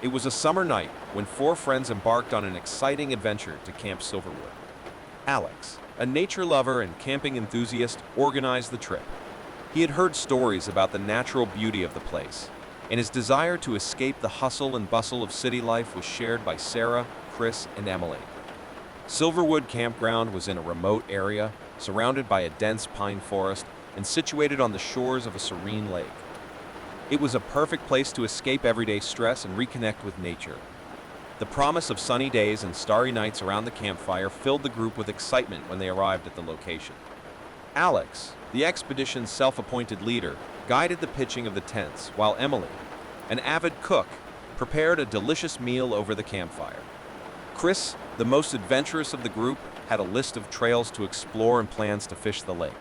It was a summer night when four friends embarked on an exciting adventure to Camp Silverwood. Alex, a nature lover and camping enthusiast, organized the trip. He had heard stories about the natural beauty of the place, and his desire to escape the hustle and bustle of city life was shared by Sarah, Chris, and Emily. Silverwood Campground was in a remote area, surrounded by a dense pine forest and situated on the shores of a serene lake. It was a perfect place to escape everyday stress and reconnect with nature. The promise of sunny days and starry nights around the campfire filled the group with excitement when they arrived at the location. Alex, the expedition's self-appointed leader, guided the pitching of the tents, while Emily, an avid cook, prepared a delicious meal over the campfire. Chris, the most adventurous of the group, had a list of trails to explore and plans to fish the lake.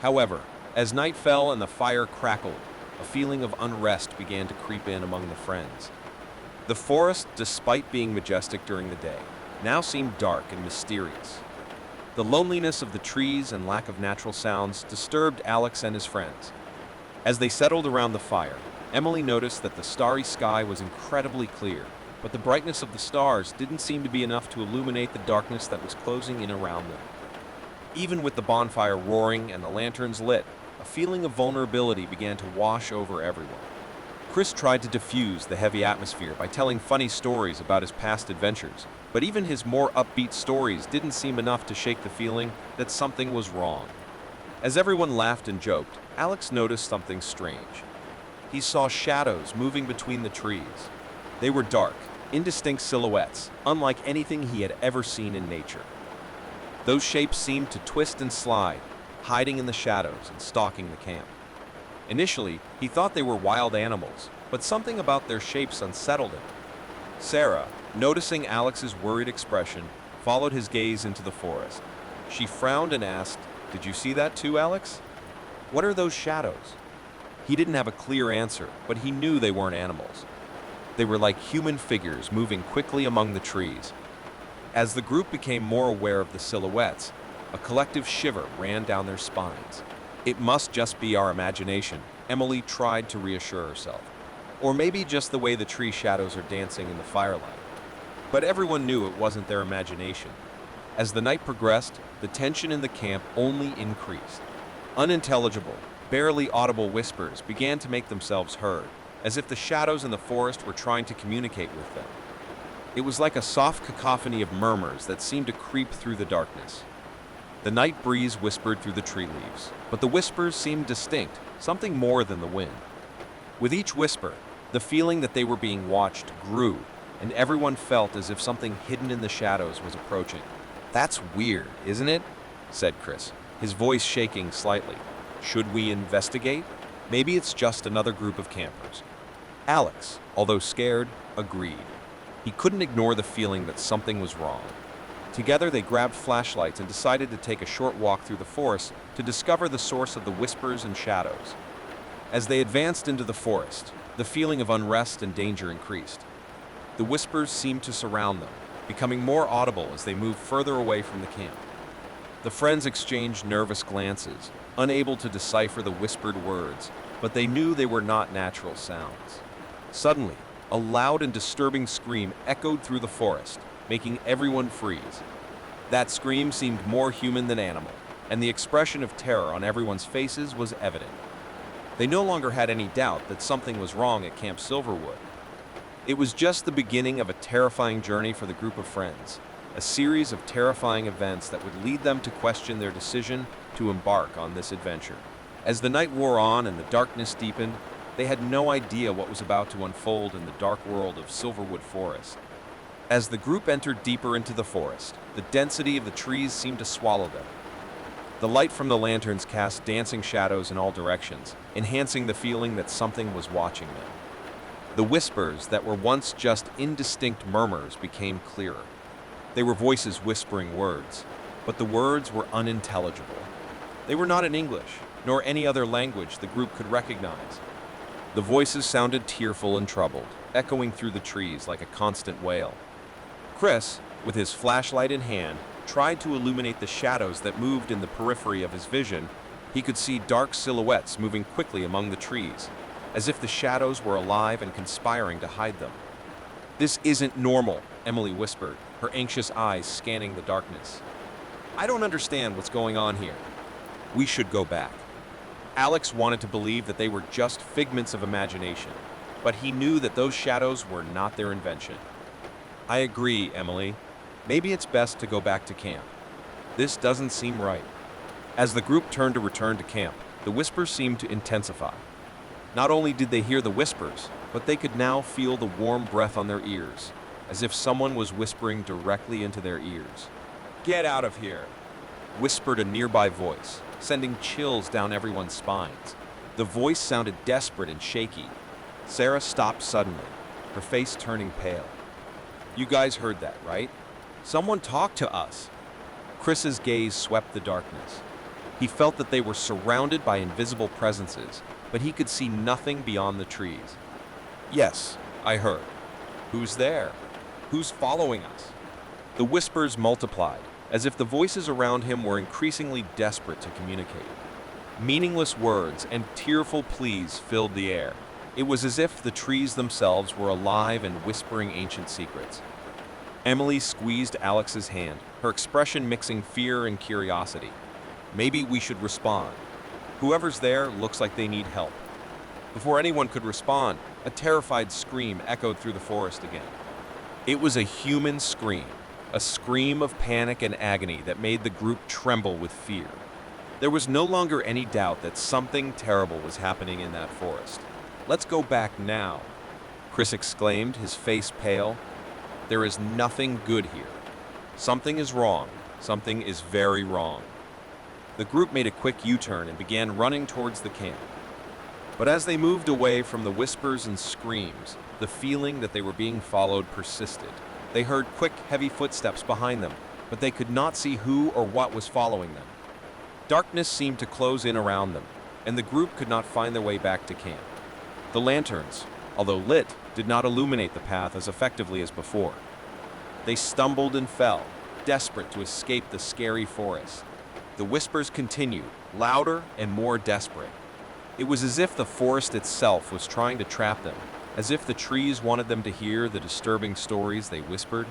However, as night fell and the fire crackled, a feeling of unrest began to creep in among the friends. The forest, despite being majestic during the day, now seemed dark and mysterious. The loneliness of the trees and lack of natural sounds disturbed Alex and his friends. As they settled around the fire, Emily noticed that the starry sky was incredibly clear, but the brightness of the stars didn't seem to be enough to illuminate the darkness that was closing in around them. Even with the bonfire roaring and the lanterns lit, a feeling of vulnerability began to wash over everyone. Chris tried to diffuse the heavy atmosphere by telling funny stories about his past adventures, but even his more upbeat stories didn't seem enough to shake the feeling that something was wrong. As everyone laughed and joked, Alex noticed something strange. He saw shadows moving between the trees. They were dark, indistinct silhouettes, unlike anything he had ever seen in nature. Those shapes seemed to twist and slide, hiding in the shadows and stalking the camp. Initially, he thought they were wild animals, but something about their shapes unsettled him. Sarah, noticing Alex's worried expression, followed his gaze into the forest. She frowned and asked, "Did you see that too, Alex? What are those shadows?" He didn't have a clear answer, but he knew they weren't animals. They were like human figures moving quickly among the trees. As the group became more aware of the silhouettes, a collective shiver ran down their spines. It must just be our imagination, Emily tried to reassure herself. Or maybe just the way the tree shadows are dancing in the firelight. But everyone knew it wasn't their imagination. As the night progressed, the tension in the camp only increased. Unintelligible, barely audible whispers began to make themselves heard, as if the shadows in the forest were trying to communicate with them. It was like a soft cacophony of murmurs that seemed to creep through the darkness. The night breeze whispered through the tree leaves, but the whispers seemed distinct, something more than the wind. With each whisper, the feeling that they were being watched grew, and everyone felt as if something hidden in the shadows was approaching. "That's weird, isn't it?" said Chris, his voice shaking slightly. "Should we investigate? Maybe it's just another group of campers." Alex, although scared, agreed. He couldn't ignore the feeling that something was wrong. Together they grabbed flashlights and decided to take a short walk through the forest to discover the source of the whispers and shadows. As they advanced into the forest, the feeling of unrest and danger increased. The whispers seemed to surround them, becoming more audible as they moved further away from the camp. The friends exchanged nervous glances, unable to decipher the whispered words, but they knew they were not natural sounds. Suddenly, a loud and disturbing scream echoed through the forest, making everyone freeze. That scream seemed more human than animal, and the expression of terror on everyone's faces was evident. They no longer had any doubt that something was wrong at Camp Silverwood. It was just the beginning of a terrifying journey for the group of friends, a series of terrifying events that would lead them to question their decision to embark on this adventure. As the night wore on and the darkness deepened, they had no idea what was about to unfold in the dark world of Silverwood Forest. As the group entered deeper into the forest, the density of the trees seemed to swallow them. The light from the lanterns cast dancing shadows in all directions, enhancing the feeling that something was watching them. The whispers that were once just indistinct murmurs became clearer. They were voices whispering words, but the words were unintelligible. They were not in English, nor any other language the group could recognize. The voices sounded tearful and troubled, echoing through the trees like a constant wail. Chris, with his flashlight in hand, tried to illuminate the shadows that moved in the periphery of his vision. He could see dark silhouettes moving quickly among the trees, as if the shadows were alive and conspiring to hide them. This isn't normal, Emily whispered, her anxious eyes scanning the darkness. I don't understand what's going on here. We should go back. Alex wanted to believe that they were just figments of imagination, but he knew that those shadows were not their invention. I agree, Emily. Maybe it's best to go back to camp. This doesn't seem right. As the group turned to return to camp, the whispers seemed to intensify. Not only did they hear the whispers, but they could now feel the warm breath on their ears, as if someone was whispering directly into their ears. Get out of here, whispered a nearby voice, sending chills down everyone's spines. The voice sounded desperate and shaky. Sarah stopped suddenly, her face turning pale. You guys heard that, right? Someone talked to us. Chris's gaze swept the darkness. He felt that they were surrounded by invisible presences, but he could see nothing beyond the trees. Yes, I heard. Who's there? Who's following us? The whispers multiplied, as if the voices around him were increasingly desperate to communicate. Meaningless words and tearful pleas filled the air. It was as if the trees themselves were alive and whispering ancient secrets. Emily squeezed Alex's hand, her expression mixing fear and curiosity. Maybe we should respond. Whoever's there looks like they need help. Before anyone could respond, a terrified scream echoed through the forest again. It was a human scream, a scream of panic and agony that made the group tremble with fear. There was no longer any doubt that something terrible was happening in that forest. Let's go back now, Chris exclaimed, his face pale. There is nothing good here. Something is wrong. Something is very wrong. The group made a quick U-turn and began running towards the camp. But as they moved away from the whispers and screams, the feeling that they were being followed persisted. They heard quick, heavy footsteps behind them, but they could not see who or what was following them. Darkness seemed to close in around them, and the group could not find their way back to camp. The lanterns, although lit, did not illuminate the path as effectively as before. They stumbled and fell, desperate to escape the scary forest. The whispers continued, louder and more desperate. It was as if the forest itself was trying to trap them, as if the trees wanted them to hear the disturbing stories they whispered.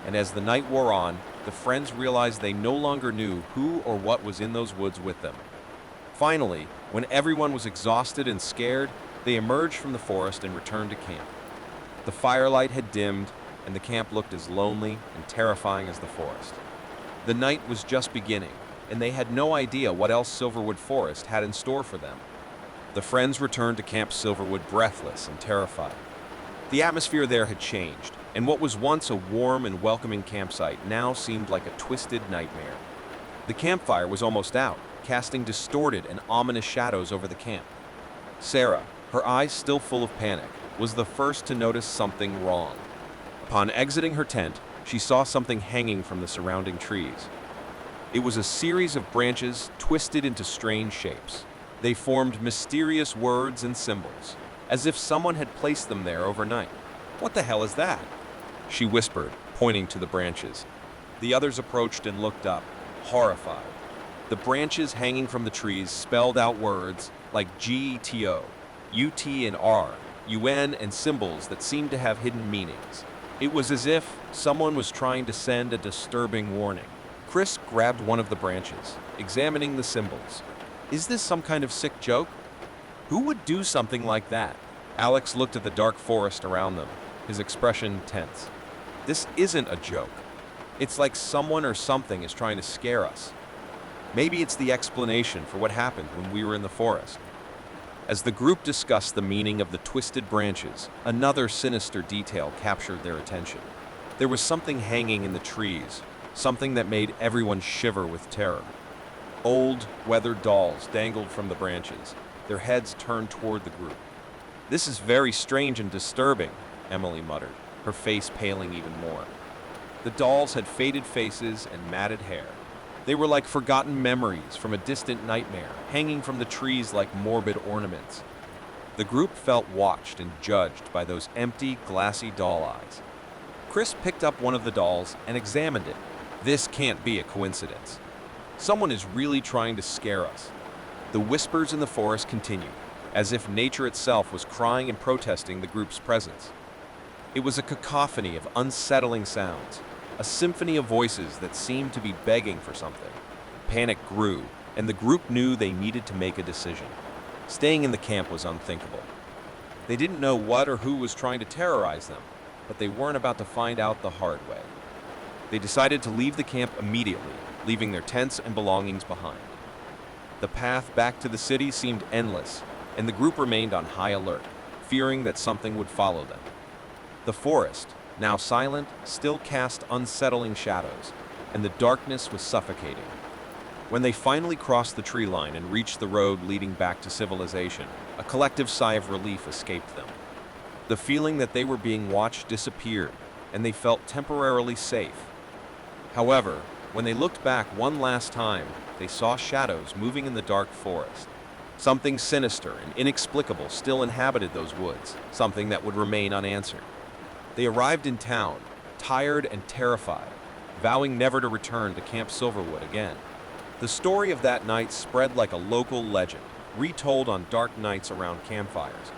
And as the night wore on, the friends realized they no longer knew who or what was in those woods with them. Finally, when everyone was exhausted and scared, they emerged from the forest and returned to camp. The firelight had dimmed, and the camp looked as lonely and terrifying as the forest. The night was just beginning, and they had no idea what else Silverwood Forest had in store for them. The friends returned to Camp Silverwood breathless and terrified. The atmosphere there had changed, and what was once a warm and welcoming campsite now seemed like a twisted nightmare. The campfire was almost out, casting distorted and ominous shadows over the camp. Sarah, her eyes still full of panic, was the first to notice something wrong. Upon exiting her tent, she saw something hanging from the surrounding trees. It was a series of branches twisted into strange shapes. They formed mysterious words and symbols, as if someone had placed them there overnight. What the hell is that? She whispered, pointing to the branches. The others approached and looked up, horrified. The branches hanging from the trees spelled out words like GETO, UT and R, UN, and symbols that seemed to have hidden meanings. It was as if someone was trying to send a disturbing warning. Chris grabbed one of the branches, examining the symbols. Is this some kind of sick joke? Who would do something like that? Alex looked at the dark forest around them, his expression tense. This isn't a joke. It's like someone or something is trying to scare us. Maybe it's the explanation for what happened when we were in the forest. As the group discussed the meaning of the twisted branches, another sinister detail captured their attention. There was something hanging in the trees, something that made everyone shiver with terror. Old, weathered dolls dangled from the branches, their heads turned toward the group. This is very strange and disturbing, Emily muttered, her face paling even more. The dolls had faded faces and matted hair. They were like forgotten memories from a distant nightmare, hanging from the trees like morbid ornaments. The group felt watched and judged by those empty, glassy doll eyes. Chris picked up one of the dolls and examined it. This can't be a coincidence. Someone is really trying to scare us. The whispers in the forest continued, as if nature itself was crying and protesting the group's presence. It was a cacophony of unsettling sounds, a symphony of voices that seemed to be begging for something. Panic grew, and the group knew they needed to make a decision. Staying in the camp was unthinkable. They didn't know what or who was trying to terrorize them, but they weren't about to find out the hard way. They decided to leave the camp immediately, leaving their tents and belongings behind. The path back to the city seemed endless, and the group remained on high alert, fearing that something would follow them. The forest, now silent, still cast unsettling shadows, and the darkness was suffocating. When they finally crossed the tree line and reached the road leading back to civilization, a collective sigh of relief escaped them. The feeling that they were being watched disappeared, and they felt temporarily safe. However, when they looked back one last time, they saw shadows moving in the dark forest. Something sinister and inexplicable still inhabited those woods, something that would remain unanswered. They arrived in town, tired and terrified, vowing never to return to Camp Silverwood again. The story of that night spread like a local legend, retold on dark nights around campfires.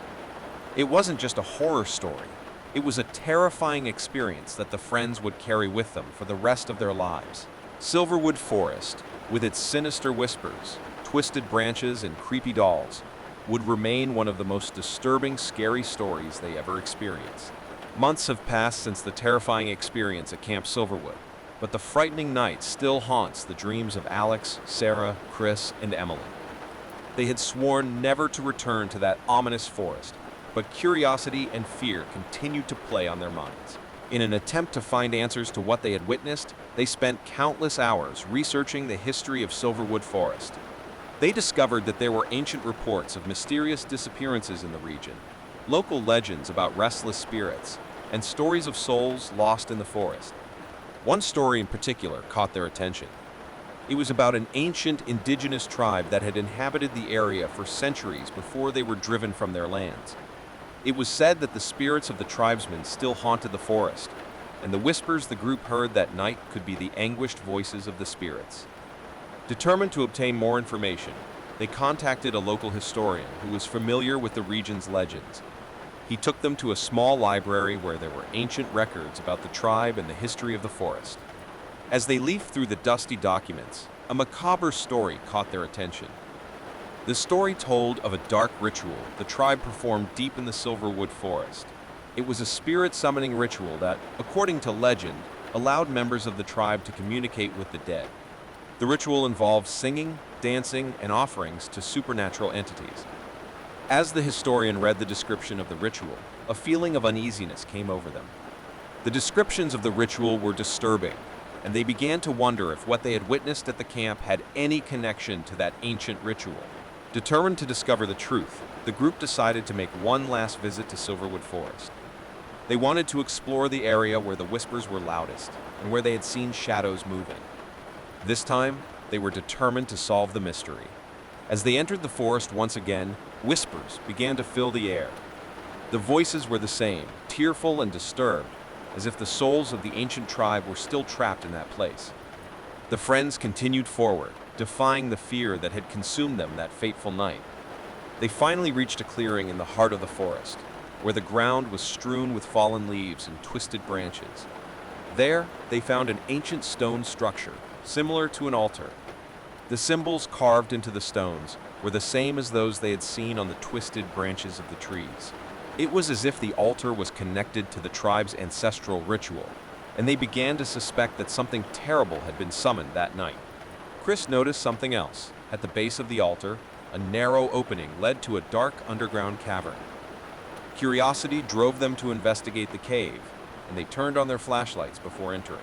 It wasn't just a horror story. It was a terrifying experience that the friends would carry with them for the rest of their lives. Silverwood Forest, with its sinister whispers, twisted branches, and creepy dolls, would remain one of the most disturbing, scary stories they ever experienced. Months have passed since the terrifying experience at Camp Silverwood, but the frightening night still haunts the dreams of Alex, Sarah, Chris, and Emily. They had sworn never to return to that ominous forest, but curiosity and fear continued to play on their minds. In an attempt to find answers to what they had witnessed, they spent countless hours researching the history of Silverwood Forest. They discovered that there were ancient reports of mysterious disappearances in the region, local legends about restless spirits, and stories of souls lost in the forest. One story in particular caught their attention. It was about an ancient indigenous tribe that had inhabited the area for centuries before they were driven from their lands. It was said that the spirits of the tribesmen still haunted the forest, and the whispers the group heard that night could be the anguished voices of the spirits. Determined to obtain more information, they contacted a local historian who was familiar with the region's legends. He took them to a small library where there were ancient records about the tribe and the history of the forest. As they leafed through the dusty documents, a macabre story caught their attention. The story told of a dark ritual the tribe performed deep in the Silverwood Forest. It was a spirit-summoning ritual that, according to legend, allowed members of the tribe to communicate with the dead. The ritual involved singing, dancing, and offerings to supernatural entities. As the historian read the description of the ritual, a feeling of uneasiness came over them. The descriptions of the ritual were disturbing, and they began to wonder if what they had witnessed at the camp had any connection to that ancient ritual. Determined to discover the truth, the group decided to make one last visit to Silverwood Forest. They wanted to explore the area where the whispers were loudest and where they had seen shadows moving. This time, they were determined to solve the mystery. As they entered the forest once again, whispers began to fill the air. The voices were the same, tearful and disturbed, as if the souls of the ancient tribe were still trapped in that place. The friends continued forward, defying the fear that had consumed them that fateful night. They finally reached a clearing in the heart of the forest, where the ground was strewn with fallen leaves and twisted branches. There, they found an ancient stone structure, similar to an altar. The symbols carved into the stones were the same as those they had seen on the twisted branches of the trees. It was as if the altar was connected to the tribe's ancestral ritual, and they began to suspect that something terrible had been summoned that night. Chris noticed something else. At the base of the altar, a narrow opening led to a dark underground cavern. Curiosity drove them to investigate the cave, and they turned on their flashlights before entering.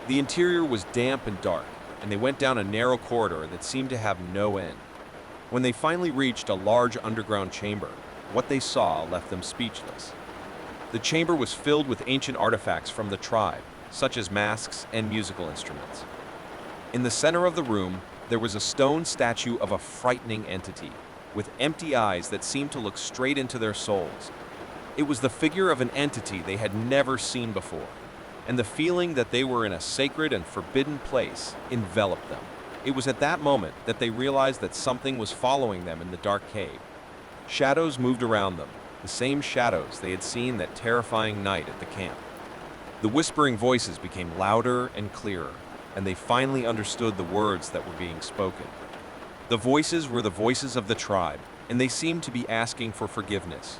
The interior was damp and dark, and they went down a narrow corridor that seemed to have no end. When they finally reached a large underground chamber, what they saw left them speechless. The chamber was filled with ancient artifacts from the tribe, such as masks and musical instruments. In the center of the room, there was a stone statue of a frightening entity, with empty eyes that seemed to look straight into their souls. It was the figure of an entity they had never seen before, and the feeling that they were in a sacred and forbidden place enveloped them. It was at that moment that they realized that something was following them in the dark cave. Shadows moved around them, the the same shadows they had seen that terrifying night at the camp. The whispering voices became louder and clearer, and they finally understood the words that were being spoken. The voices were the voices of the tribe, and they seemed to be asking for forgiveness.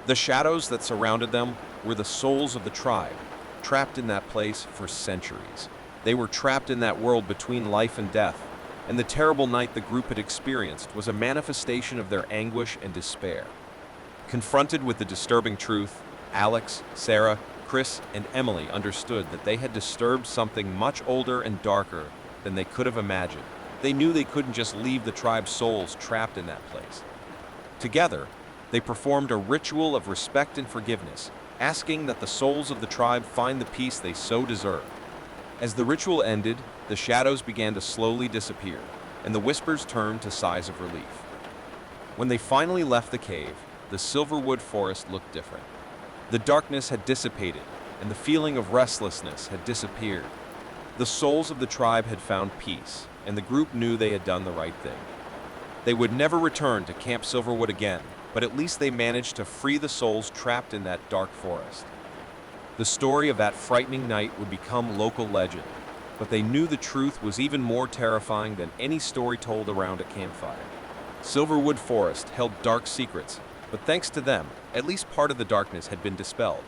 The shadows that surrounded them were the souls of the tribe, trapped in that place for centuries. They were trapped in that world between life and death, and the terrible night the group had experienced was a manifestation of their anguish and despair. Confronted with the disturbing truth, Alex, Sarah, Chris, and Emily understood that they had disturbed something much older and darker than they could have imagined. They knew they couldn't just leave the tribe's souls trapped in that place. Together, they performed a ritual of respect and forgiveness, asking that the souls of the tribe find the peace they so deserved. As the ritual ended, the shadows began to slowly disappear, and the whispers turned to sighs of relief. When they finally left the cave, the Silverwood forest looked different. The darkness had dissipated, and the feeling of restlessness had disappeared. The souls of the tribe had found peace, and the group knew they had done the right thing. They would never return to Camp Silverwood again, but at least they managed to free the souls trapped in that dark forest. The story of that frightening night would become local legend, but they knew the truth was even more terrifying than any story told around a campfire. Silverwood Forest held dark secrets, but thanks to them, at least part of the darkness had been dispelled.